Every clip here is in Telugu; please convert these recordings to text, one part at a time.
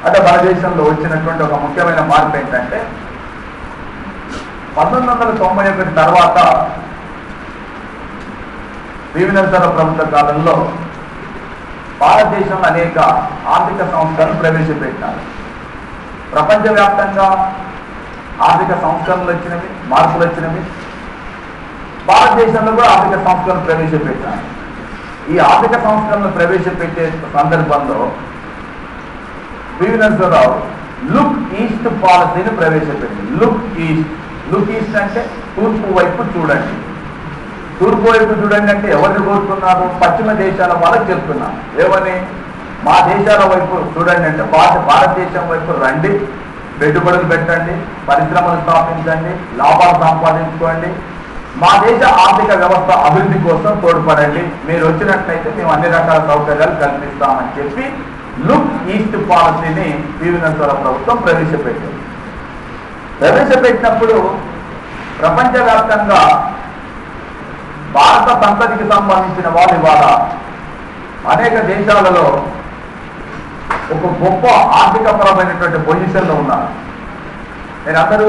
అంటే మన దేశంలో వచ్చినటువంటి ఒక ముఖ్యమైన మార్పు ఏంటంటే 1991 తర్వాత పివి నరసింహారావు ప్రభుత్వ కాలంలో భారతదేశంలో అనేక ఆర్థిక సంస్థలను ప్రవేశపెట్టారు. ప్రపంచవ్యాప్తంగా ఆర్థిక సంస్కరణలు వచ్చినవి, మార్పులు వచ్చినవి. భారతదేశంలో కూడా ఆర్థిక సంస్కరణలు ప్రవేశపెట్టారు. ఈ ఆర్థిక సంస్కరణలు ప్రవేశపెట్టే సందర్భంలో పివి నరసింహారావు లుక్ ఈస్ట్ పాలసీని ప్రవేశపెట్టింది. లుక్ ఈస్ట్ అంటే తూర్పు వైపు చూడండి. తూర్పు వైపు చూడండి అంటే ఎవరిని కోరుతున్నారు? పశ్చిమ దేశాల వాళ్ళకి చెప్తున్నారు. ఏమని? మా దేశాల వైపు చూడండి అంటే భారతదేశం వైపు రండి, పెట్టుబడులు పెట్టండి, పరిశ్రమలు స్థాపించండి, లాభాలు సంపాదించుకోండి, మా దేశ ఆర్థిక వ్యవస్థ అభివృద్ధి కోసం తోడ్పడండి, మీరు వచ్చినట్లయితే మేము అన్ని రకాల సౌకర్యాలు కల్పిస్తామని చెప్పి లుక్ ఈస్ట్ పాలసీని పివి నరసింహారావు ప్రభుత్వం ప్రవేశపెట్టింది. ప్రవేశపెట్టినప్పుడు ప్రపంచవ్యాప్తంగా భారత సంతతికి సంబంధించిన వాళ్ళు ఇవాళ అనేక దేశాలలో ఒక గొప్ప ఆర్థికపరమైనటువంటి పొజిషన్లో ఉన్నారు. నేను అందరూ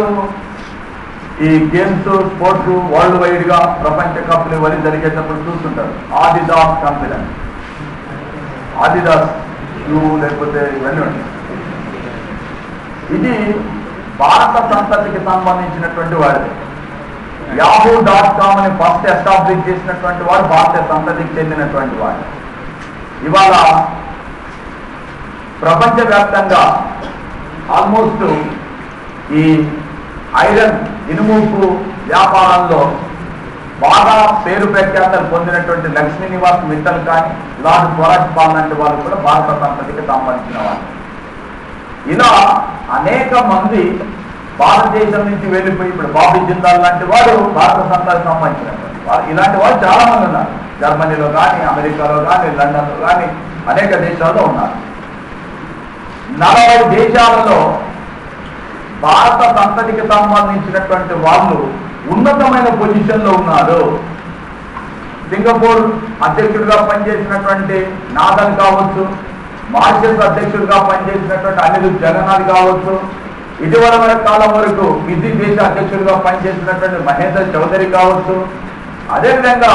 ఈ గేమ్స్, స్పోర్ట్స్ వరల్డ్ వైడ్గా ప్రపంచ కప్లు ఇవన్నీ జరిగేటప్పుడు చూస్తుంటారు. ఆదిదాస్ కంపెనీ, ఆదిదాస్ షూ లేకపోతే ఇవన్నీ ఉంటాయి. ఇది భారత సంతతికి సంబంధించినటువంటి వాడిది. yahoo.com అని ఫస్ట్ ఎస్టాబ్లిష్ చేసినటువంటి వాడు భారతీయ సంతతికి చెందినటువంటి వాడు. ఇవాళ ప్రపంచవ్యాప్తంగా ఆల్మోస్ట్ ఈ ఐరన్, ఇనుముకు వ్యాపారంలో బాగా పేరు ప్రఖ్యాతలు పొందినటువంటి లక్ష్మీ నివాస్ మిత్తల్ కానీ, లార్డ్ స్వరాజ్ పాల్ లాంటి వాళ్ళు కూడా భారత సంతతికి సంబంధించిన వాళ్ళు. ఇలా అనేక మంది భారతదేశం నుంచి వెళ్ళిపోయి ఇప్పుడు బాబీ జిందాల్ లాంటి వాడు భారత సంతతికి సంబంధించినటువంటి వారు. ఇలాంటి వాళ్ళు చాలా మంది ఉన్నారు. జర్మనీలో కానీ, అమెరికాలో కానీ, లండన్లో కానీ అనేక దేశాల్లో ఉన్నారు. 40 దేశాలలో భారత సంతతికి సంబంధించినటువంటి వాళ్ళు ఉన్నతమైన పొజిషన్లో ఉన్నారు. సింగపూర్ అధ్యక్షుడిగా పనిచేసినటువంటి నాదన్ కావచ్చు, మారిషస్ అధ్యక్షుడిగా పనిచేసినటువంటి అనిరుద్ జగన్నాథ్ కావచ్చు, ఇటీవల కాలం వరకు ఫిజీ దేశ అధ్యక్షుడిగా పనిచేసినటువంటి మహేందర్ చౌదరి కావచ్చు, అదేవిధంగా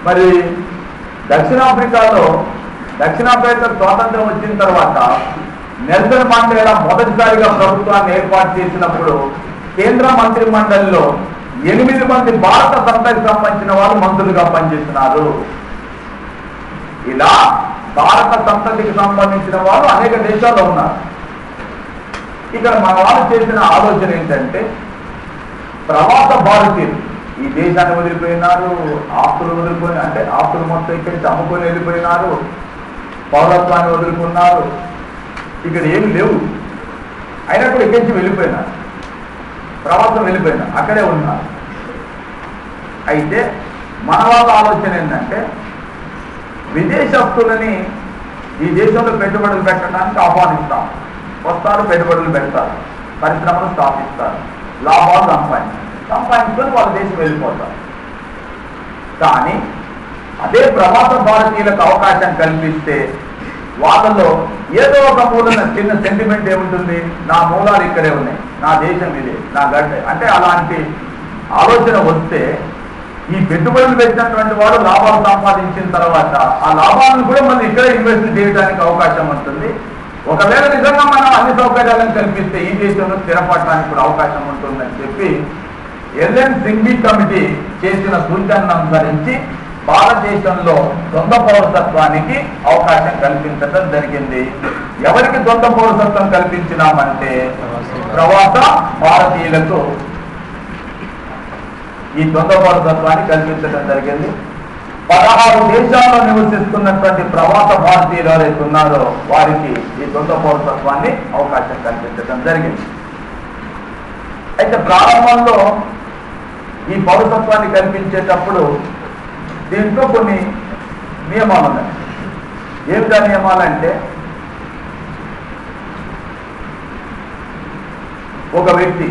మరి దక్షిణాఫ్రికా స్వాతంత్రం వచ్చిన తర్వాత నెల్సన్ మండేలా మొదటిసారిగా ప్రభుత్వాన్ని ఏర్పాటు చేసినప్పుడు కేంద్ర మంత్రి మండలిలో 8 మంది భారత సంతతికి సంబంధించిన వాళ్ళు మంత్రులుగా పనిచేస్తున్నారు. ఇలా భారత సంతతికి సంబంధించిన వాళ్ళు అనేక దేశాల్లో ఉన్నారు. ఇక్కడ మన వాళ్ళు చేసిన ఆలోచన ఏంటంటే ప్రవాస భారతీయులు ఈ దేశాన్ని వదిలిపోయినారు, ఆస్తులు వదులుకొని, అంటే ఆస్తులు మొత్తం ఇక్కడికి అమ్ముకొని వెళ్ళిపోయినారు, పౌరత్వాన్ని వదులుకున్నారు, ఇక్కడ ఏమి లేవు, అయినా కూడా ఇక్కడి నుంచి వెళ్ళిపోయినారు, ప్రవాసం వెళ్ళిపోయినారు, అక్కడే ఉన్నారు. అయితే మన వాళ్ళ ఆలోచన ఏంటంటే విదేశస్తులని ఈ దేశంలో పెట్టుబడులు పెట్టడానికి ఆహ్వానిస్తాం. వస్తారు, పెట్టుబడులు పెడతారు, పరిశ్రమలు స్థాపిస్తారు, లాభాలు సంపాదించుకొని వాళ్ళ దేశం వెళ్ళిపోతారు. కానీ అదే ప్రవాస భారతీయులకు అవకాశం కల్పిస్తే వాళ్ళలో ఏదో ఒక మూలన చిన్న సెంటిమెంట్ ఏముంటుంది, నా మూలాలు ఇక్కడే ఉన్నాయి, నా దేశం ఇదే, నా గడ్డ, అంటే అలాంటి ఆలోచన వస్తే ఈ పెట్టుబడులు పెట్టినటువంటి వాడు లాభాలు సంపాదించిన తర్వాత ఆ లాభాలను కూడా మనం ఇక్కడే ఇన్వెస్ట్ చేయడానికి అవకాశం ఉంటుంది. ఒకవేళ నిజంగా మనం అన్ని సౌకర్యాలను కల్పిస్తే ఈ దేశంలో స్థిరపడడానికి కూడా అవకాశం ఉంటుందని చెప్పి ఎల్ఎన్ సింఘీ కమిటీ చేసిన సూచనను అనుసరించి భారతదేశంలో సొంత పౌరసత్వానికి అవకాశం కల్పించడం జరిగింది. ఎవరికి సొంత పౌరసత్వం కల్పించినామంటే ప్రవాస భారతీయులకు ఈ సొంత పౌరసత్వాన్ని కల్పించడం జరిగింది. 16 దేశాల్లో నివసిస్తున్నటువంటి ప్రవాస భారతీయులు ఎవరైతే ఉన్నారో వారికి ఈ సొంత పౌరసత్వాన్ని అవకాశం కల్పించడం జరిగింది. అయితే ప్రారంభంలో ఈ పౌరసత్వాన్ని కల్పించేటప్పుడు దీంట్లో కొన్ని నియమాలు ఉన్నాయి. ఏమిటా నియమాలంటే ఒక వ్యక్తి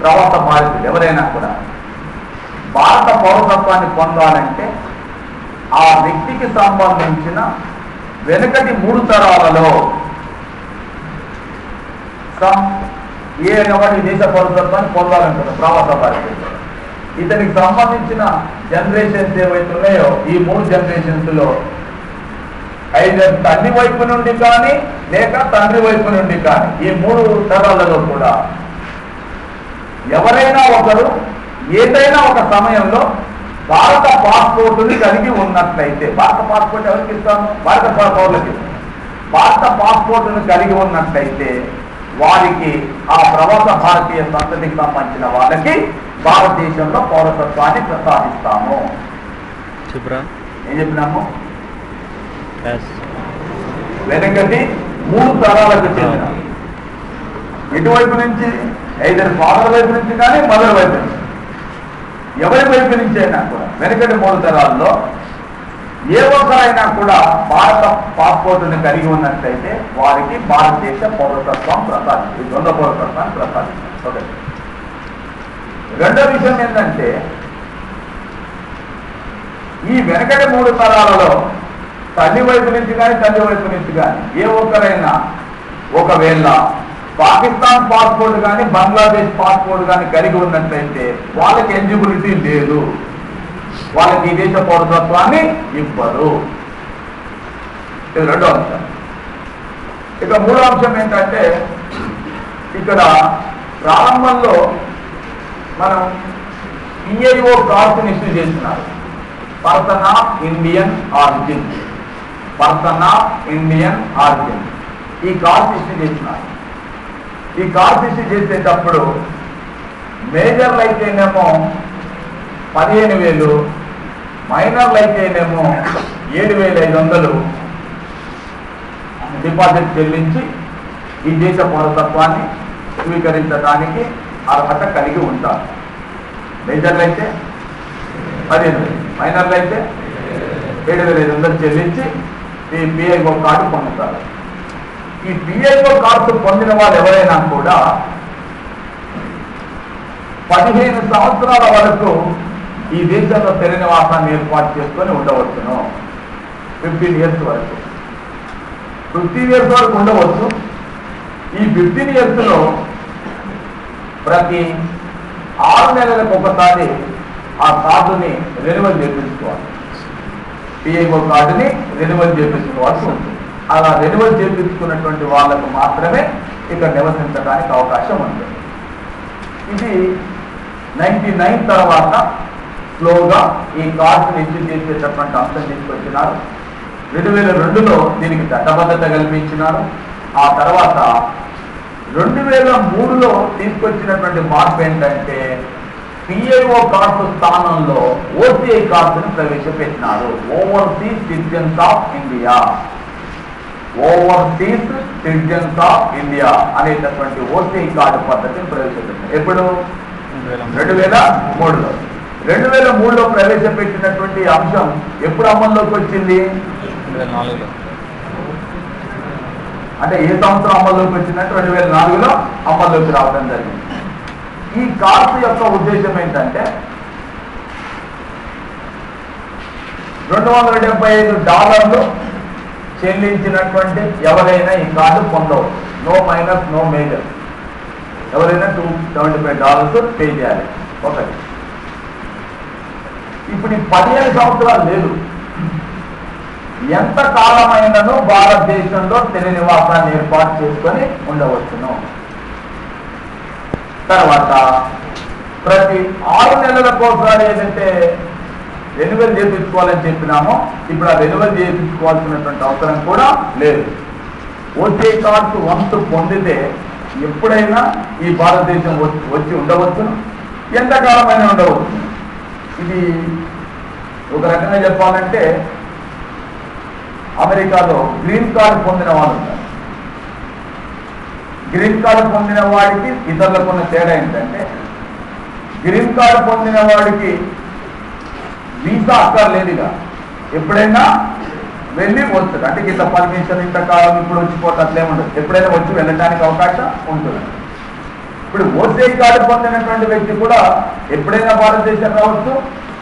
ప్రవాస భారతీయుడు ఎవరైనా కూడా భారత పౌరసత్వాన్ని పొందాలంటే ఆ వ్యక్తికి సంబంధించిన వెనుకటి 3 తరాలలో ఏ అనేవాడు ఈ దేశ పౌరసత్వాన్ని పొందాలనుకుంటారు ప్రవాస భారతీయులు. ఇతనికి సంబంధించిన జనరేషన్స్ ఏవైతున్నాయో ఈ 3 జనరేషన్స్లో ఐదర్ తల్లి వైపు నుండి కానీ లేక తండ్రి వైపు నుండి కానీ ఈ 3 తరాలలో కూడా ఎవరైనా ఒకరు ఏదైనా ఒక సమయంలో భారత పాస్పోర్టుని కలిగి ఉన్నట్లయితే, భారత పాస్పోర్ట్ ఎవరికి ఇస్తాము? భారత పౌరులకి. భారత పాస్పోర్టును కలిగి ఉన్నట్లయితే వారికి ఆ ప్రవాస భారతీయ సంతతికి సంబంధించిన వాళ్ళకి భారతదేశంలో పౌరసత్వాన్ని ప్రసాదిస్తాము. ఏం చెప్పినాము? వెనకటి 3 తరాలకు చెందిన, ఎటువైపు నుంచి? ఐదర్ ఫాదర్ వైపు నుంచి కానీ మదర్ వైపు నుంచి, ఎవరి వైపు నుంచి అయినా కూడా వెనకటి 3 తరాల్లో ఏ ఒక్కరైనా కూడా భారత పాస్పోర్టుని కలిగి ఉన్నట్లయితే వారికి భారతదేశ పౌరసత్వం ప్రసాదించారు, ద్వంద్వ పౌరసత్వాన్ని ప్రసాదించారు. ఓకే. రెండో విషయం ఏంటంటే ఈ వెనకటి 3 తరాలలో తల్లి వైపు నుంచి కానీ తండ్రి వైపు నుంచి కానీ ఏ ఒక్కరైనా ఒకవేళ పాకిస్తాన్ పాస్పోర్ట్ కానీ బంగ్లాదేశ్ పాస్పోర్ట్ కానీ కలిగి ఉన్నట్లయితే వాళ్ళకి ఎలిజిబిలిటీ లేదు, వాళ్ళకి ఈ దేశ పౌరసత్వాన్ని ఇవ్వరు. ఇది రెండో అంశం. ఇక మూడో అంశం ఏంటంటే ఇక్కడ ప్రారంభంలో మనం PIO కార్డ్స్ని ఇష్యూ చేస్తున్నారు. Person of Indian origin, person of Indian origin ఈ కార్డ్స్ ఇష్యూ చేస్తున్నారు. ఈ కార్డ్స్ ఇష్యూ చేసేటప్పుడు మేజర్లు అయితేనేమో 15,000, మైనర్లు అయితేనేమో 7,500 డిపాజిట్ చెల్లించి ఈ దేశ పౌరసత్వాన్ని స్వీకరించడానికి అర్హత కలిగి ఉంటారు. మేజర్లు అయితే 15,000, మైనర్లు అయితే 7,500 చెల్లించి ఈ PIO కార్డు పొందుతారు. ఈ PIO కార్డు పొందిన వాళ్ళు ఎవరైనా కూడా 15 సంవత్సరాల వరకు ఈ దేశంలో స్థిర నివాసాన్ని ఏర్పాటు చేసుకొని ఉండవచ్చును. 15 ఇయర్స్ వరకు, 15 ఇయర్స్ వరకు ఉండవచ్చు. ఈ 15 ఇయర్స్లో ప్రతి 6 నెలలకు ఒకసారి ఆ కార్డుని రెన్యువల్ చేయించుకోవాలి. PIO కార్డుని రెన్యువల్ చేయించుకోవాల్సి ఉంటుంది. అలా రెన్యువల్ చేయించుకున్నటువంటి వాళ్ళకు మాత్రమే ఇక్కడ నివసించడానికి అవకాశం ఉంటుంది. ఇది 99 తర్వాత స్లోగా ఈ కార్డుని ఇష్యూ చేసేటటువంటి అంశం తీసుకొచ్చినారు. 2002లో దీనికి చట్టబద్ధత కల్పించినారు. ఆ తర్వాత 2003లో తీసుకొచ్చినటువంటి మార్పు ఏంటంటే PIO కార్డు స్థానంలో OCI కార్డును ప్రవేశపెట్టినారు. Overseas citizens of India, overseas citizens of India అనేటటువంటి OCI కార్డు పద్ధతిని ప్రవేశపెట్టినారు. ఎప్పుడు? 2003లో. 2003లో ప్రవేశపెట్టినటువంటి అంశం ఎప్పుడు అమల్లోకి వచ్చింది? 2004లో. అంటే ఏ సంవత్సరం అమల్లోకి వచ్చిందంటే 2004లో అమల్లోకి రావడం జరిగింది. ఈ కార్డు యొక్క ఉద్దేశం ఏంటంటే $275 చెల్లించినటువంటి ఎవరైనా ఈ కార్డు పొందవచ్చు. No minus, no major. ఎవరైనా $275 పే చేయాలి. ఒకటి. ఇప్పుడు ఈ 15 సంవత్సరాలు లేదు, ఎంత కాలమైనను భారతదేశంలో స్థిర నివాసాన్ని ఏర్పాటు చేసుకొని ఉండవచ్చును. తర్వాత ప్రతి 6 నెలలకోసారి ఏదైతే రెన్యువల్ చేయించుకోవాలని చెప్పినామో ఇప్పుడు ఆ రెన్యువల్ చేయించుకోవాల్సినటువంటి అవసరం కూడా లేదు. OCI కార్డు వంతు పొందితే ఎప్పుడైనా ఈ భారతదేశం వచ్చి ఉండవచ్చును, ఎంతకాలమైనా ఉండవచ్చు. ఇది ఒక రకంగా చెప్పాలంటే అమెరికాలో గ్రీన్ కార్డు పొందిన వాళ్ళు ఉంటారు. గ్రీన్ కార్డు పొందిన వాడికి ఇతరులకు ఉన్న తేడా ఏంటంటే గ్రీన్ కార్డు పొందిన వాడికి వీసా అక్కర్లేదుగా, ఎప్పుడైనా వెళ్ళి వస్తుంది. అంటే ఇంత పర్మిషన్, ఇంతకాలం ఇప్పుడు వచ్చిపోతే అట్లేముండదు, ఎప్పుడైనా వచ్చి వెళ్ళడానికి అవకాశం ఉంటుంది. ఇప్పుడు OCI కార్డు పొందినటువంటి వ్యక్తి కూడా ఎప్పుడైనా భారతదేశం రావచ్చు,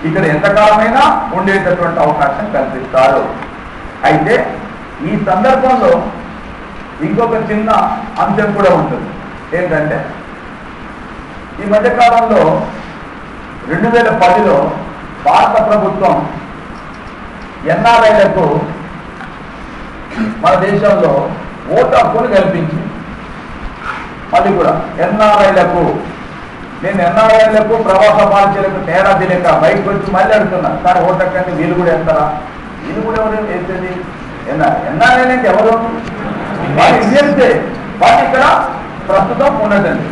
ఇక్కడ ఎంతకాలమైనా ఉండేటటువంటి అవకాశం కల్పిస్తారు. అయితే ఈ సందర్భంలో ఇంకొక చిన్న అంశం కూడా ఉంటుంది. ఏంటంటే ఈ మధ్యకాలంలో 2010లో భారత ప్రభుత్వం ఎన్ఆర్ఐలకు మన దేశంలో ఓటు హక్కును కల్పించింది. అది కూడా ఎన్ఆర్ఐలకు, నేను ఎన్ఆర్ఐలకు ప్రవాస భారతీయులకు తేడా తెలియక బయటకు వచ్చి మళ్ళీ అడుగుతున్నాను, సార్ ఓటు హక్కు అంటే వీళ్ళు కూడా వేస్తారా? వీళ్ళు కూడా ఎవరు వేసేది? ఎన్ఆర్ఐ అంటే ఎవరు? వాళ్ళు ఇండియన్సే, వాళ్ళు ఇక్కడ ప్రస్తుతం ఉన్నదండి.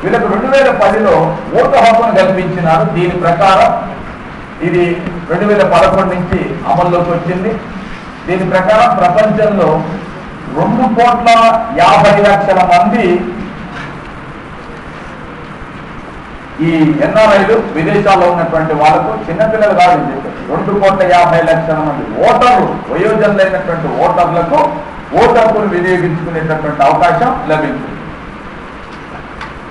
వీళ్ళకు 2010లో ఓటు హక్కును కల్పించినారు. దీని ప్రకారం ఇది 2011 నుంచి అమల్లోకి వచ్చింది. దీని ప్రకారం ప్రపంచంలో 2,50,00,000 మంది ఈ ఎన్ఆర్ఐలు విదేశాల్లో ఉన్నటువంటి వాళ్ళకు, చిన్నపిల్లలు కాదు, 2,50,00,000 మంది ఓటర్లు, వయోజనులైనటువంటి ఓటర్లకు ఓటు హక్కును వినియోగించుకునేటటువంటి అవకాశం లభించింది.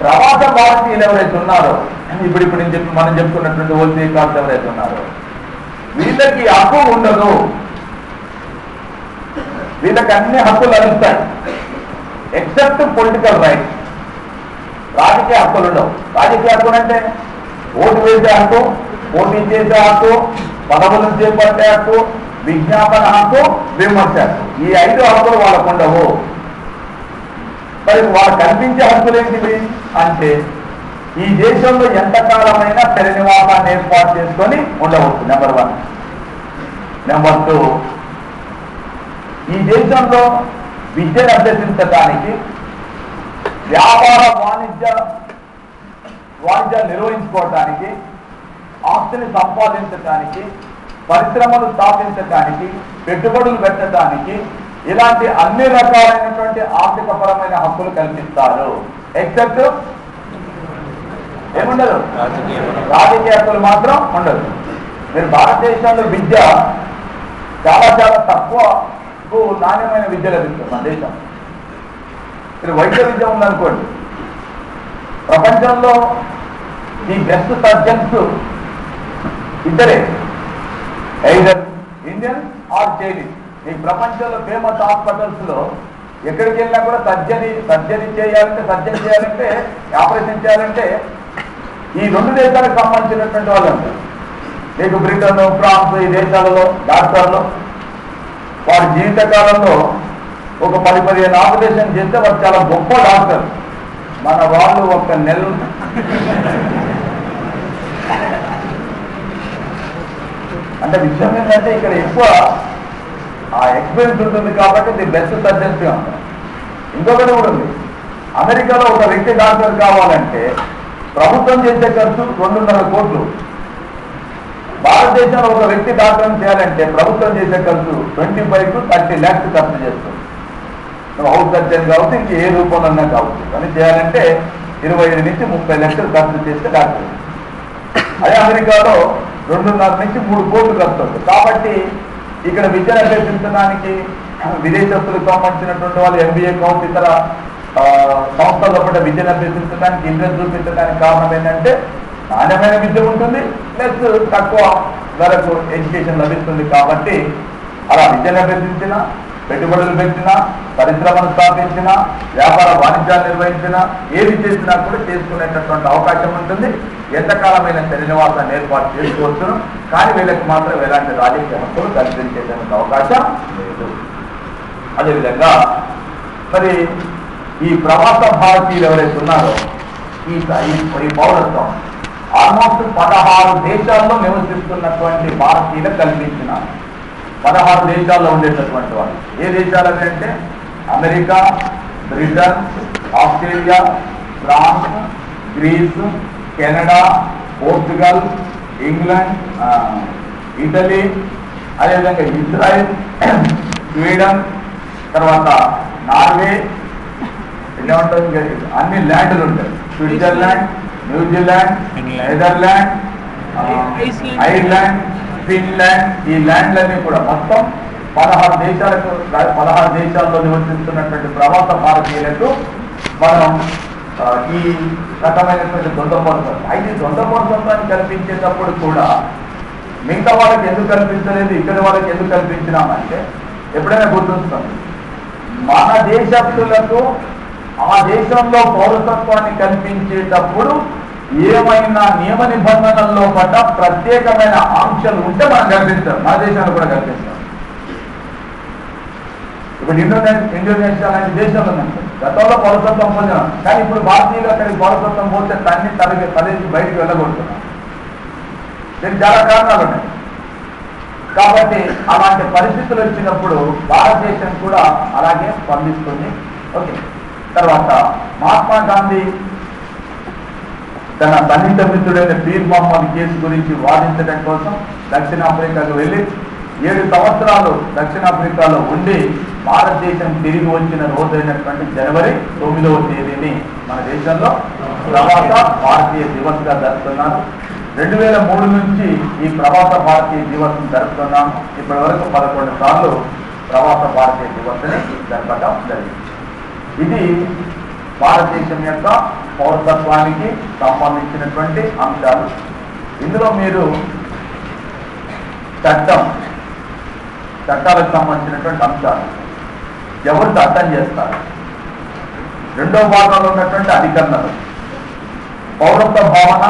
ప్రవాస భారతీయులు ఎవరైతే ఉన్నారో, ఇప్పుడు మనం చెప్పుకున్నటువంటి ఓసీ కార్డ్స్ ఎవరైతే ఉన్నారో, వీళ్ళకి హక్కు ఉండదు. వీళ్ళకి అన్ని హక్కులు లభిస్తాయి ఎక్సెప్ట్ పొలిటికల్ రైట్స్. రాజకీయ హక్కులు ఉండవు. రాజకీయ హక్కులు అంటే ఓటు వేసే హక్కు, పోటీ చేసే హక్కు, పదవులను చేపట్టే హక్కు, విజ్ఞాపన హక్కు, విమర్శ హక్కు. ఈ 5 హక్కులు వాళ్ళకు ఉండవు. మరి వాళ్ళు కల్పించే హక్కులు ఏంటివి అంటే, ఈ దేశంలో ఎంతకాలమైనా స్థిర నివాసాన్ని ఏర్పాటు చేసుకొని ఉండవచ్చు, నెంబర్ 1. నెంబర్ 2, ఈ దేశంలో విద్యను అభ్యసించడానికి, వ్యాపార వాణిజ్యాలు నిర్వహించుకోవటానికి, ఆస్తిని సంపాదించడానికి, పరిశ్రమలు స్థాపించడానికి, పెట్టుబడులు పెట్టడానికి, ఇలాంటి అన్ని రకాలైనటువంటి ఆర్థిక పరమైన హక్కులు కల్పిస్తారు. ఎక్సెప్ట్ ఏముండదు, రాజకీయ హక్కులు మాత్రం ఉండదు. మీరు భారతదేశంలో విద్య చాలా చాలా తక్కువ నాణ్యమైన విద్య లభిస్తుంది మన దేశం. మీరు వైద్య విద్య ఉందనుకోండి, ప్రపంచంలో ఈ బెస్ట్ సర్జన్స్ ఇద్దరే, ఐదర్ ఇండియన్ ఆర్ చైనీస్. ఈ ప్రపంచంలో ఫేమస్ హాస్పిటల్స్ లో ఎక్కడికి వెళ్ళినా కూడా సర్జరీ చేయాలంటే ఆపరేషన్ చేయాలంటే ఈ 2 దేశాలకు సంబంధించినటువంటి వాళ్ళు ఉంటారు. మీకు బ్రిటన్, ఫ్రాన్స్, ఈ దేశాలలో డాక్టర్లు వారి జీవితకాలంలో ఒక 10-15 ఆపరేషన్ చేస్తే వారు చాలా గొప్ప డాక్టర్. మన వాళ్ళు ఒక నెల అంటే విషయం ఏంటంటే ఇక్కడ ఎక్కువ ఆ ఎక్స్పీరియన్స్ ఉంటుంది కాబట్టి ది బెస్ట్ సర్జన్స్గా ఉంటారు. ఇంకొకటి కూడా ఉంది, అమెరికాలో ఒక వ్యక్తి డాక్టర్ కావాలంటే ప్రభుత్వం చేసే ఖర్చు 2.5 కోట్లు. భారతదేశంలో ఒక వ్యక్తి డాక్టర్ని చేయాలంటే ప్రభుత్వం చేసే ఖర్చు 25 to 30 lakhs ఖర్చు చేస్తుంది. నువ్వు హౌస్ సర్జన్ కావచ్చు, ఇంక ఏ రూపంలో కావచ్చు, కానీ చేయాలంటే 25 నుంచి 30 లక్షలు ఖర్చు చేస్తే డాక్టర్. అదే అమెరికాలో 2.5 నుంచి 3 కోట్లు ఖర్చు అవుతుంది. కాబట్టి ఇక్కడ విద్యను అభ్యసించడానికి విదేశస్తులకు సంబంధించినటువంటి వాళ్ళు MBA కావచ్చు, ఇతర సంస్థల్లో కూడా విద్యను అభ్యసించడానికి ఇంట్రెస్ట్ చూపించడానికి కారణం ఏంటంటే నాణ్యమైన విద్య ఉంటుంది, ప్లస్ తక్కువ ధరకు ఎడ్యుకేషన్ లభిస్తుంది. కాబట్టి అలా విద్యను అభ్యసించిన, పెట్టుబడులు పెట్టిన, పరిశ్రమను స్థాపించిన, వ్యాపార వాణిజ్యాలు నిర్వహించిన, ఏది చేసినా కూడా చేసుకునేటటువంటి అవకాశం ఉంటుంది. ఎంతకాలమైన శ్రీనివాసాన్ని ఏర్పాటు చేసుకోవచ్చును, కానీ వీళ్ళకి మాత్రం ఎలాంటి రాజకీయ హక్కులు కల్పించేటువంటి అవకాశం లేదు. అదేవిధంగా మరి ఈ ప్రవాస భారతీయులు ఎవరైతే ఉన్నారో ఈ పౌరత్వం ఆల్మోస్ట్ 16 దేశాల్లో నివసిస్తున్నటువంటి భారతీయులకు కల్పించినారు. 16 దేశాల్లో ఉండేటటువంటి వాళ్ళు. ఏ దేశాలు అంటే America, Britain, Australia, France, Greece, Canada, Portugal, England, Italy, అదేవిధంగా ఇజ్రాయిల్, స్వీడన్, తర్వాత నార్వే, ఇలా ఉంటుంది. అన్ని ల్యాండ్లు ఉంటాయి. Switzerland, New Zealand, Netherland, Ireland, Finland, ఈ ల్యాండ్లన్నీ కూడా మొత్తం 16 దేశాల్లో నివసిస్తున్నటువంటి ప్రవాస భారతీయులకు మనం ఈ రకమైనటువంటి ద్వంద్వ పౌరసత్వం. అయితే ద్వంద్వ పౌరసత్వాన్ని కల్పించేటప్పుడు కూడా మిగతా వాళ్ళకి ఎందుకు కల్పించలేదు, ఇక్కడ వాళ్ళకి ఎందుకు కల్పించినామంటే ఎప్పుడైనా గుర్తుంచుకోండి, మన దేశస్తులకు ఆ దేశంలో పౌరసత్వాన్ని కల్పించేటప్పుడు ఏమైనా నియమ నిబంధనల్లో పడ్డ ప్రత్యేకమైన ఆంక్షలు ఉంటే మనం కల్పిస్తాం, మన దేశంలో కూడా కల్పిస్తాం. ఇప్పుడు ఇండోనేషియా లాంటి దేశంలో ఉందండి, గతంలో పౌరసత్వం పొందాం, కానీ ఇప్పుడు భారతీయులు అక్కడికి పౌరసత్వం పోతే తల్లికి బయటికి వెళ్ళగొడుతున్నాం. దీనికి చాలా కారణాలు ఉన్నాయి. కాబట్టి అలాంటి పరిస్థితులు వచ్చినప్పుడు భారతదేశం కూడా అలాగే స్పందిస్తుంది. ఓకే, తర్వాత మహాత్మా గాంధీ తన సన్నిహిత మిత్రుడైన పీర్ మహమ్మద్ కేసు గురించి వాదించడం కోసం దక్షిణాఫ్రికాకు వెళ్ళి 7 సంవత్సరాలు దక్షిణాఫ్రికాలో ఉండి భారతదేశం తిరిగి వచ్చిన రోజైనటువంటి జనవరి 9వ తేదీని మన దేశంలో ప్రవాస భారతీయ దివస్ గా జరుపుతున్నారు. 2003 నుంచి ఈ ప్రవాస భారతీయ దివస్ జరుపుతున్నాము. ఇప్పటి వరకు 11 సార్లు ప్రవాస భారతీయ దివస్ని జరపడం జరిగింది. ఇది భారతదేశం యొక్క పౌరసత్వానికి సంబంధించినటువంటి అంశాలు. ఇందులో మీరు చట్టాలకు సంబంధించినటువంటి అంశాలు, ఎవరు చట్టం చేస్తారు, రెండో భాగంలో ఉన్నటువంటి అధికరణలు, పౌరత్వ భావన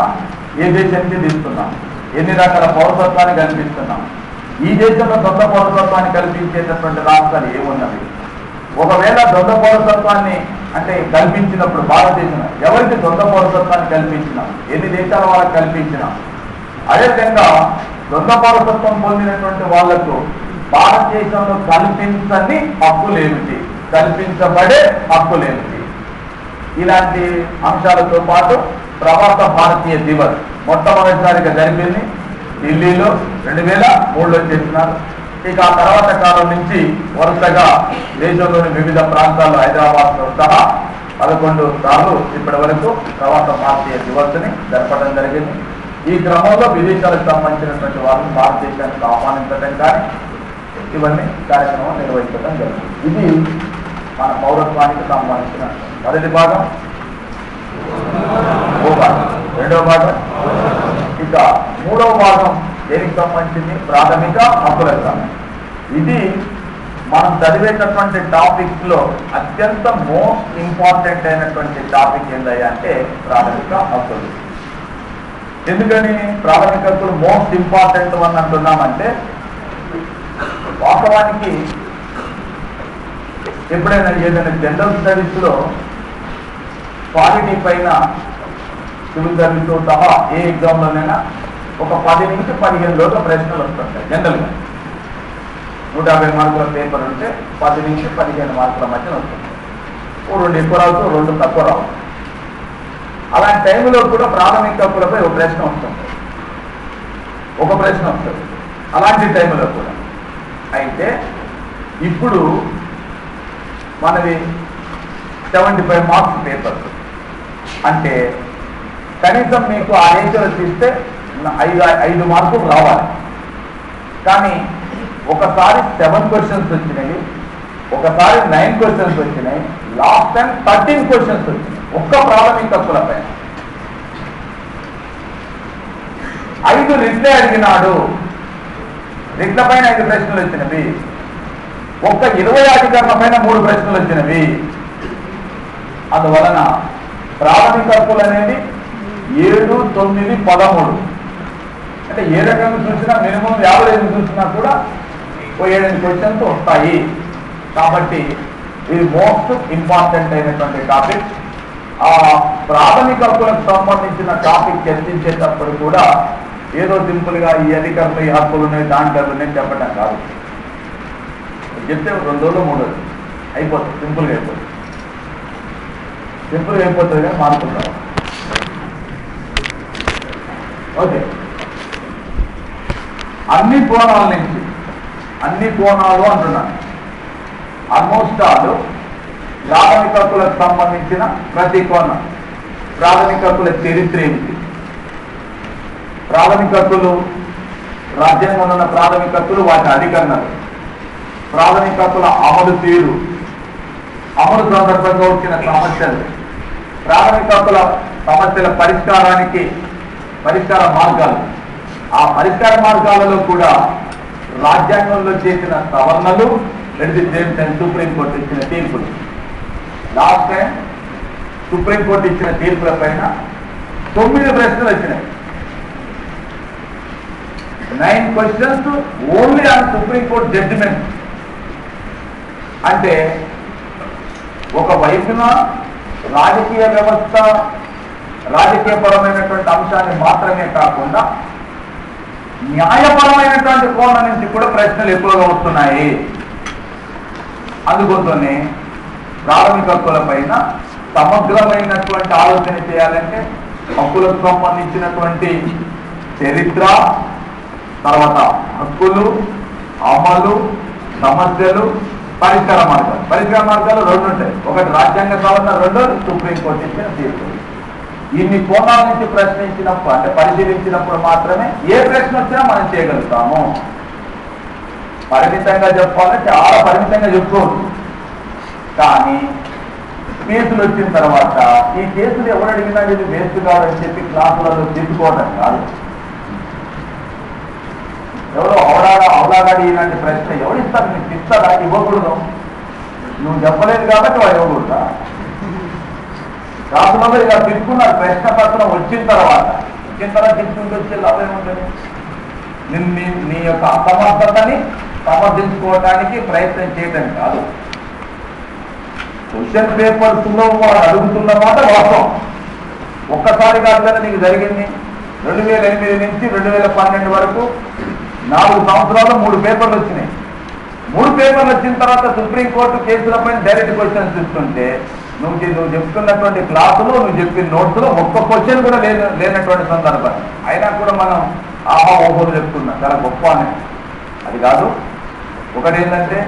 ఏ దేశానికి తీసుకున్నాం, ఎన్ని రకాల పౌరసత్వాన్ని కల్పిస్తున్నాం, ఈ దేశంలో సొంత పౌరసత్వాన్ని కల్పించేటటువంటి రాష్ట్రాలు ఏమున్నవి, ఒకవేళ సొంత పౌరసత్వాన్ని అంటే కల్పించినప్పుడు భారతదేశం ఎవరికి సొంత పౌరసత్వాన్ని కల్పించినాం, ఎన్ని దేశాల వాళ్ళకి కల్పించినాం, అదేవిధంగా సొంత పౌరసత్వం పొందినటువంటి వాళ్లకు భారతదేశంలో కల్పించని హక్కులేమిటి, కల్పించబడే హక్కులేమిటి, ఇలాంటి అంశాలతో పాటు ప్రవాస భారతీయ దివస్ మొట్టమొదటిసారిగా జరిపింది ఢిల్లీలో 2003లో చేస్తున్నారు. ఇక ఆ తర్వాత కాలం నుంచి వరుసగా దేశంలోని వివిధ ప్రాంతాల్లో హైదరాబాద్తో సహా 11 సార్లు ఇప్పటి వరకు ప్రవాస భారతీయ దివస్ని జరపడం జరిగింది. ఈ క్రమంలో విదేశాలకు సంబంధించినటువంటి వారిని భారతదేశానికి ఆహ్వానించడం కానీ ఇవన్నీ కార్యక్రమం నిర్వహించడం జరిగింది. ఇది మన పౌరత్వానికి సంబంధించిన మొదటి భాగం. రెండవ భాగం. ఇక మూడవ భాగం దేనికి సంబంధించింది, ప్రాథమిక హక్కులకు సంబంధించి. ఇది మనం చదివేటటువంటి టాపిక్స్ లో అత్యంత మోస్ట్ ఇంపార్టెంట్ అయినటువంటి టాపిక్ ఏంటయ్యా అంటే ప్రాథమిక హక్కులు. ఎందుకని ప్రాథమిక హక్కులు మోస్ట్ ఇంపార్టెంట్ అని అంటున్నామంటే, వాస్తవానికి ఎప్పుడైనా ఏదైనా జనరల్ స్టడీస్ లో క్వాలిటీ పైన సివిల్ సర్వీస్ సహా ఏ ఎగ్జామ్లోనైనా ఒక 10 నుంచి 15 లోగా ప్రశ్నలు వస్తుంటాయి. జనరల్గా 150 మార్కుల పేపర్ ఉంటే 10 నుంచి 15 మార్కుల మధ్య వస్తుంది. 2 ఎక్కువ రావచ్చు, 2 తక్కువ రావచ్చు. అలాంటి టైంలో కూడా ప్రాథమిక హక్కులపై ఒక ప్రశ్న వస్తుంది. అలాంటి టైంలో కూడా అయితే ఇప్పుడు మనది 75 మార్క్స్ పేపర్ అంటే కనీసం మీకు ఆ రేంజ్లో తీస్తే 5 మార్కులు రావాలి. కానీ ఒకసారి 7 క్వశ్చన్స్ వచ్చినాయి, ఒకసారి 9 క్వశ్చన్స్ వచ్చినాయి, లాస్ట్ టైం 13 క్వశ్చన్స్ వచ్చినాయి ఒక్క ప్రాథమిక హక్కులపై. 5 రిట్లే అడిగినాడు, రిట్ల పైన 5 ప్రశ్నలు వచ్చినవి, ఒక్క 20 అధికరణ పైన 3 ప్రశ్నలు వచ్చినవి. అందువలన ప్రాథమిక హక్కులు అనేది 7, 9, 13 అంటే ఏ రకంగా చూసినా మినిమం 50 చూసినా కూడా 7 క్వశ్చన్స్ వస్తాయి. కాబట్టి ఇది మోస్ట్ ఇంపార్టెంట్ అయినటువంటి టాపిక్. ఆ ప్రాథమిక హక్కులకు సంబంధించిన టాపిక్ చర్చించేటప్పుడు కూడా ఏదో సింపుల్ గా ఈ అధికారులు ఈ హక్కులు ఉన్నాయి దాంట్లో నేను చెప్పడం కాదు. చెప్తే 2 రోజులు 3 రోజులు అయిపోతుంది, సింపుల్గా అయిపోతుంది కానీ మార్పులు రావు. ఓకే, అన్ని కోణాల నుంచి, అన్ని కోణాలు అంటున్నాను, ఆల్మోస్ట్ ఆల్ ప్రాథమిక హక్కులకు సంబంధించిన ప్రతి కోణం, ప్రాథమిక హక్కుల చరిత్ర ఏమిటి, ప్రాథమిక హక్కులు రాజ్యాంగంలో ఉన్న ప్రాథమిక హక్కులు వాటి అధికరణలు, ప్రాథమిక హక్కుల అమలు తీరు, అమలు సందర్భంగా వచ్చిన సమస్యలు, ప్రాథమిక హక్కుల సమస్యల పరిష్కార మార్గాలు, ఆ పరిష్కార మార్గాలలో కూడా రాజ్యాంగంలో చేసిన సవరణలు, at the same time supreme court ఇచ్చిన తీర్పులు. లాస్ట్ టైం సుప్రీంకోర్టు ఇచ్చిన తీర్పుల పైన 9 ప్రశ్నలు వచ్చినాయి. 9 questions only on supreme court judgement. అంటే ఒక వైపున రాజకీయ వ్యవస్థ, రాజకీయపరమైనటువంటి అంశాన్ని మాత్రమే కాకుండా న్యాయపరమైనటువంటి కోణం నుంచి కూడా ప్రశ్నలు ఎక్కువగా వస్తున్నాయి. అందుకోసమే ప్రాథమిక హక్కుల పైన సమగ్రమైనటువంటి ఆలోచన చేయాలంటే హక్కులకు సంబంధించినటువంటి చరిత్ర, తర్వాత హక్కులు, అమలు, సమస్యలు, పరిష్కార మార్గాలు. పరిష్కార మార్గాలు 2 ఉంటాయి. ఒకటి రాజ్యాంగ సవరణ, 2 సుప్రీంకోర్టు ఇచ్చిన తీర్పు. ఇన్ని కోణాల నుంచి ప్రశ్నించినప్పుడు, అంటే పరిశీలించినప్పుడు మాత్రమే ఏ ప్రశ్న వచ్చినా మనం చేయగలుగుతాము. పరిమితంగా చెప్పాలంటే చాలా పరిమితంగా చెప్పుకోవచ్చు. కానీ కేసులు వచ్చిన తర్వాత ఈ కేసులు ఎవరు అడిగినా ఇది వేస్ట్ కాదని చెప్పి క్లాసులలో తీసుకోవడం కాదు. ఎవరో అవలాగాడి ఇలాంటి ప్రశ్న ఎవరిస్తారు? నీకు ఇస్తాడా? ఇవ్వకూడదు. నువ్వు చెప్పలేదు కాబట్టి వాడు ఇవ్వకూడదా? క్లాసులలో ఇలా తీసుకున్నారు. ప్రశ్న పత్రం వచ్చిన తర్వాత తీసుకుంటూ వచ్చే లాభం ఏముంటుంది? నీ యొక్క అసమర్థతని సమర్థించుకోవడానికి ప్రయత్నం చేయటం కాదు. క్వశ్చన్ పేపర్స్ లో వాడు అడుగుతున్న మాట వాస్తవం. ఒక్కసారి కాదు కదా నీకు జరిగింది. 2008 నుంచి 2012 వరకు 4 సంవత్సరాలు 3 పేపర్లు వచ్చినాయి. 3 పేపర్లు వచ్చిన తర్వాత సుప్రీంకోర్టు కేసులపైన డైరెక్ట్ క్వశ్చన్స్ ఇస్తుంటే నువ్వు చెప్తున్నటువంటి క్లాసులో, నువ్వు చెప్పిన నోట్స్లో ఒక్క క్వశ్చన్ కూడా లేనటువంటి సందర్భాలు. అయినా కూడా మనం ఆహా ఓహోలు చెప్తున్నాం చాలా గొప్ప అని. అది కాదు. ఒకటి ఏంటంటే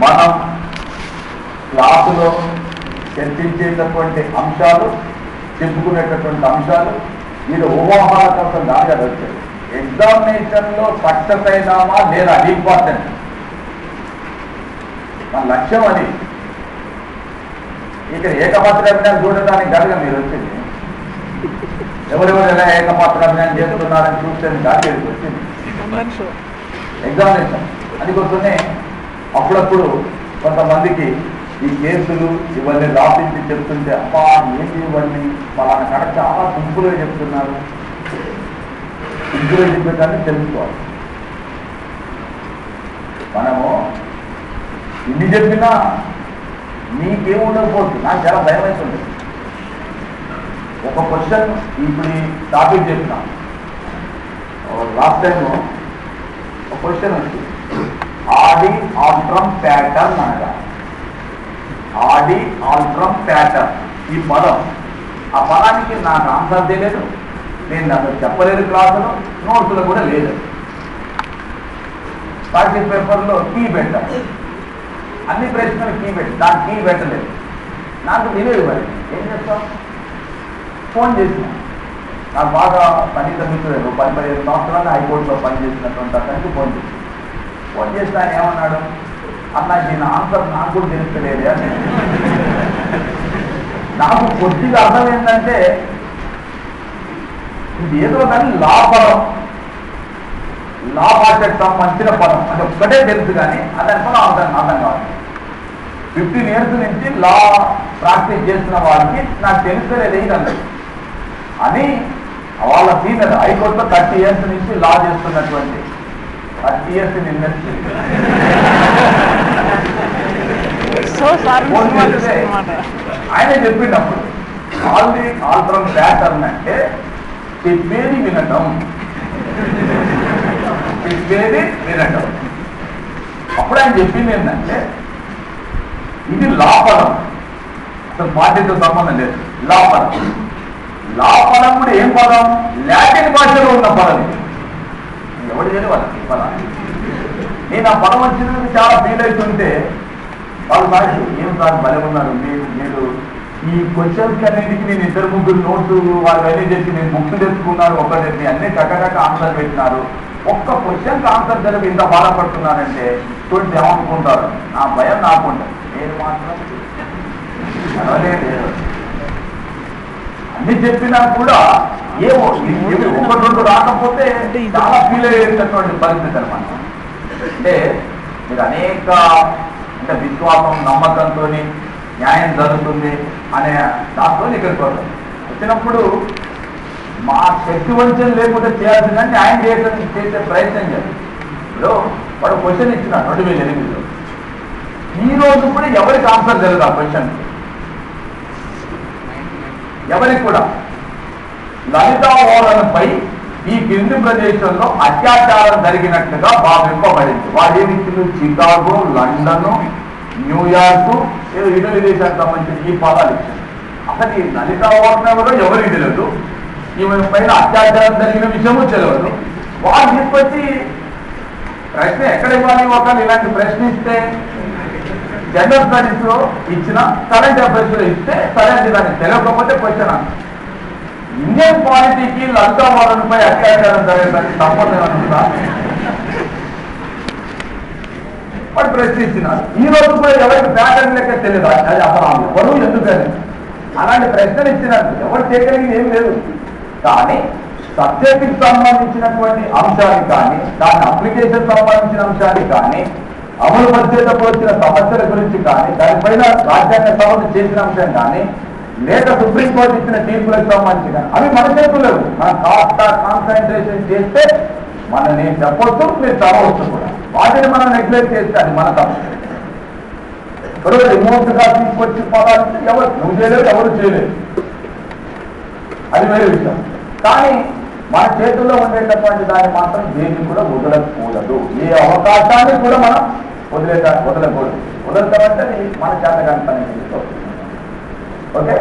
మనం క్లాసులో చర్చించేటటువంటి అంశాలు, చెప్పుకునేటటువంటి అంశాలు వీళ్ళు ఊహాహాల కోసం దానిగా వచ్చాయి. ఎగ్జామినేషన్లో సక్సెస్ అయినామా లేదా అది ఇంపార్టెంట్. మన లక్ష్యం అది. ఇక్కడ ఏకపాత్ర అభినయం చూడటానికి కాదుగా మీరు వచ్చింది. ఎవరెవరు ఎలా ఏకపాత్ర అభినయం చేస్తున్నారని చూస్తే కాదు మీరు వచ్చింది. ఎగ్జామినేషన్ అందుకోసమే అప్పుడప్పుడు కొంతమందికి ఈ కేసులు ఇవన్నీ రాపించి చెప్తుంటే అబ్బా ఏంటి ఇవన్నీ పలానా కడ చాలా సింపుల్గా చెప్తున్నారు. సింపుల్గా చెప్పేదాన్ని తెలుసుకోవాలి. మనము ఇన్ని చెప్పినా నీకేముండకపోవచ్చు. నాకు చాలా భయం అవుతుంది. ఒక క్వశ్చన్ ఇప్పుడు ఈ టాపిక్ చెప్పిన లాస్ట్ టైం ఒక క్వశ్చన్ వచ్చింది. ఆడి ఆల్ట్రమ్ ప్యాటర్న్ అనగా ఆడి ఆల్ట్రమ్ ప్యాటర్న్ ఈ పదం, ఆ పదానికి నాకు ఆన్సర్ తెలియదు. నేను నాకు చెప్పలేదు. క్లాసులో నోట్స్లో కూడా లేదు. ప్రాక్టీస్ పేపర్లో కీ పెట్టాను. అన్ని ప్రశ్నలు కీ పెట్టి దానికి కీ పెట్టలేదు. నాకు తెలియదు. మరి ఏం చేస్తాం? ఫోన్ చేసిన నాకు బాగా సన్నిహిత మిత్రుడు 10-15 సంవత్సరాలు హైకోర్టులో పనిచేసినటువంటి అతనికి ఫోన్ చేసిన ఆయన ఏమన్నాడు? అన్నా దీని ఆన్సర్ నాకు కూడా తెలుస్తలేదే అని. నాకు కొద్దిగా అర్థం ఏంటంటే ఇది ఏదో కానీ లా పదం, లా భాషకు సంబంధించిన పదం అంటే ఒక్కటే తెలుసు. కానీ అతని పదం అర్థం కావాలి. 15 years నుంచి లా ప్రాక్టీస్ చేస్తున్న వారికి నాకు తెలుస్తలేదు ఏంటంటే అని వాళ్ళ సీనియర్ హైకోర్టులో 30 years నుంచి లా చేస్తున్నటువంటి 30 years ఇన్ ఇండస్ట్రీ ఆయన చెప్పినప్పుడు ఆల్ట్రమ్ ప్యాటర్న్ అంటే చెప్పేది వినటం. అప్పుడు ఆయన చెప్పింది ఏంటంటే ఇది లా పదం, అసలు పార్టీతో సంబంధం లేదు. లా పదం, లా పదం కూడా ఏం పదం? లాటిన్ భాషలో ఉన్న పదం. ఎవరు చేయలేదు వాళ్ళకి పదాన్ని. నేను ఆ పదం వచ్చినందుకు చాలా ఫీల్ అవుతుంటే వాళ్ళు సార్ ఏం సార్ భలే ఉన్నారు మీరు ఈ క్వశ్చన్స్ అన్నింటికి నేను 2-3 నోట్స్ వాళ్ళు అన్నీ చేసి నేను బుక్స్ తెచ్చుకున్నారు. ఒకటి అన్ని చక్కగా ఆన్సర్ పెట్టినారు. ఒక్క క్వశ్చన్కి ఆన్సర్ జరిపి ఇంత బాధపడుతున్నారంటే చూడండి ఏమనుకుంటారు. నా భయం నాకుంటుంది. నేను మాత్రం చదవలేదు. అన్ని చెప్పినా కూడా ఏమో 1-2 రాకపోతే చాలా ఫీల్ అయ్యేటటువంటి పరిస్థితి అనమాట. అంటే మీరు అనేక అంటే విశ్వాసం, నమ్మకంతో న్యాయం జరుగుతుంది అనే దాంట్లో ఇక్కడికి వస్తాం. వచ్చినప్పుడు మా శక్తి వంచన లేకుండా చేయాల్సిందని న్యాయం చేసే ప్రయత్నం చేయాలి. ఇప్పుడు వాడు క్వశ్చన్ ఇచ్చిన 2008లో, ఈ రోజు కూడా ఎవరికి ఆన్సర్ తెలియదు ఆ క్వశ్చన్. ఎవరికి కూడా లలితా ఓలనపై ఈ కింది ప్రదేశంలో అత్యాచారం జరిగినట్టుగా భావింపబడింది. వాడు ఏమి ఇచ్చింది? చికాగో, లండన్, న్యూయార్క్, ఏదో ఇటలీ దేశానికి సంబంధించిన ఈ పదాలు ఇచ్చింది. అసలు ఈ లలితా ఓలన ఎవరో ఎవరికి తెలియదు, ఈమె పైన అత్యాచారం జరిగిన విషయము తెలియదు. వాళ్ళు తీసుకొచ్చి ప్రశ్న ఎక్కడ ఇవ్వాలి? ఒకళ్ళు ఇలాంటి ప్రశ్న ఇస్తే జనరల్ స్టడీస్ లో ఇచ్చిన, కరెంట్ అఫైర్స్ లో ఇస్తే సరే, దానికి తెలియకపోతే క్వశ్చన్ అంట. ఇండియన్ పాలిటీకి లలితా ఓలనపై అత్యాచారం జరగడానికి సంబంధం అనుకుంటా వాడు ప్రశ్నిస్తున్నారు. ఈ రోజు కూడా ఎవరికి ప్యాటర్న్ లెక్క తెలియదు అది అసలు ఎవరు ఎందుకని అలాంటి ప్రశ్నలు ఇచ్చినారు. ఎవరు చేయగలిగింది ఏం లేదు. కానీ సబ్జెక్టుకి సంబంధించినటువంటి అంశాన్ని కానీ, దాని అప్లికేషన్ సంబంధించిన అంశాన్ని కానీ, అమలు పరిచేటప్పుడు వచ్చిన సమస్యల గురించి కానీ, దానిపైన రాజ్యాంగ సభలు చేసిన అంశం కానీ, లేక సుప్రీంకోర్టు ఇచ్చిన తీర్పులకు సంబంధించిన అవి మన చేతులు లేవు. మనం కాస్త కాన్సన్ట్రేషన్ చేస్తే నేను చెప్పొచ్చు, మీరు చదవచ్చు కూడా. వాటిని మనం నెగ్లెక్ట్ చేస్తే అది మన సమస్య. ఇప్పుడు రిమోట్ గా తీసుకొచ్చి పోవాలంటే ఎవరు నువ్వు చేయలేదు, ఎవరు చేయలేదు, అది వేరే విషయం. కానీ మన చేతుల్లో ఉండేటటువంటి దాన్ని మాత్రం దేన్ని కూడా వదలకూడదు. ఏ అవకాశాన్ని కూడా మనం వదలకూడదు. వదలతామంటే మన చేతగాని పని. ఓకే.